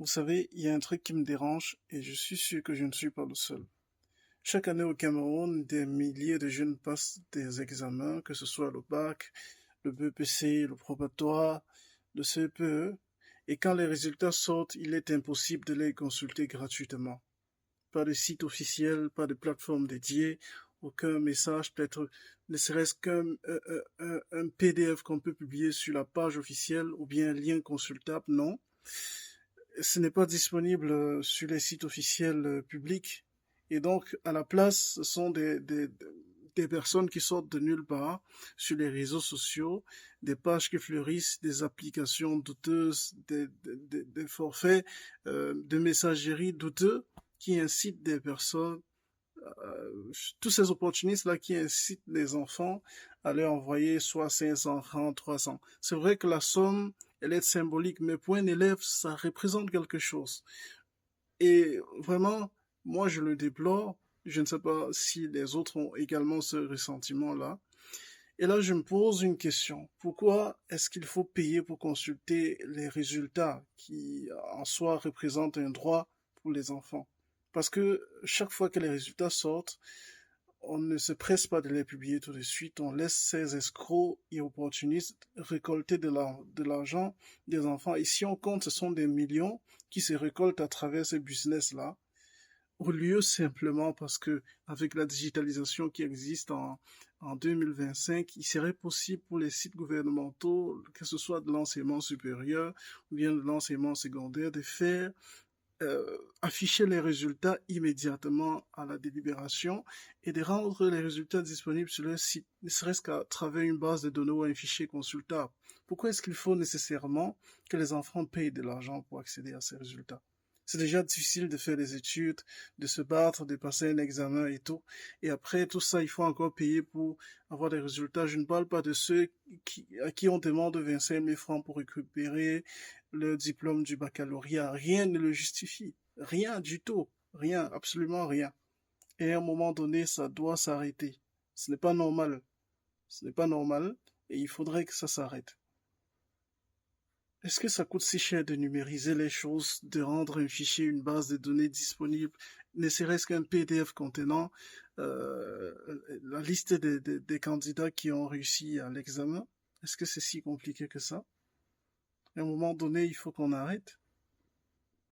Vous savez, il y a un truc qui me dérange et je suis sûr que je ne suis pas le seul. Chaque année au Cameroun, des milliers de jeunes passent des examens, que ce soit le bac, le BEPC, le probatoire, le CPE, et quand les résultats sortent, il est impossible de les consulter gratuitement. Pas de site officiel, pas de plateforme dédiée, aucun message, peut-être ne serait-ce qu'un PDF qu'on peut publier sur la page officielle ou bien un lien consultable, non. Ce n'est pas disponible sur les sites officiels publics. Et donc, à la place, ce sont des personnes qui sortent de nulle part sur les réseaux sociaux, des pages qui fleurissent, des applications douteuses, des forfaits de messagerie douteux qui incitent des personnes, tous ces opportunistes-là qui incitent les enfants à leur envoyer soit 500 francs, 300. C'est vrai que la somme, elle est symbolique, mais pour un élève, ça représente quelque chose. Et vraiment, moi, je le déplore. Je ne sais pas si les autres ont également ce ressentiment-là. Et là, je me pose une question. Pourquoi est-ce qu'il faut payer pour consulter les résultats qui, en soi, représentent un droit pour les enfants? Parce que chaque fois que les résultats sortent, on ne se presse pas de les publier tout de suite. On laisse ces escrocs et opportunistes récolter de l'argent des enfants. Et si on compte, ce sont des millions qui se récoltent à travers ces business-là, au lieu simplement parce que avec la digitalisation qui existe en 2025, il serait possible pour les sites gouvernementaux, que ce soit de l'enseignement supérieur ou bien de l'enseignement secondaire, de faire afficher les résultats immédiatement à la délibération et de rendre les résultats disponibles sur le site, ne serait-ce qu'à travers une base de données ou un fichier consultable. Pourquoi est-ce qu'il faut nécessairement que les enfants payent de l'argent pour accéder à ces résultats? C'est déjà difficile de faire des études, de se battre, de passer un examen et tout. Et après tout ça, il faut encore payer pour avoir des résultats. Je ne parle pas de ceux à qui on demande 25 000 francs pour récupérer le diplôme du baccalauréat. Rien ne le justifie. Rien du tout. Rien, absolument rien. Et à un moment donné, ça doit s'arrêter. Ce n'est pas normal. Ce n'est pas normal et il faudrait que ça s'arrête. Est-ce que ça coûte si cher de numériser les choses, de rendre un fichier, une base de données disponible, ne serait-ce qu'un PDF contenant euh, la liste des candidats qui ont réussi à l'examen? Est-ce que c'est si compliqué que ça? À un moment donné, il faut qu'on arrête.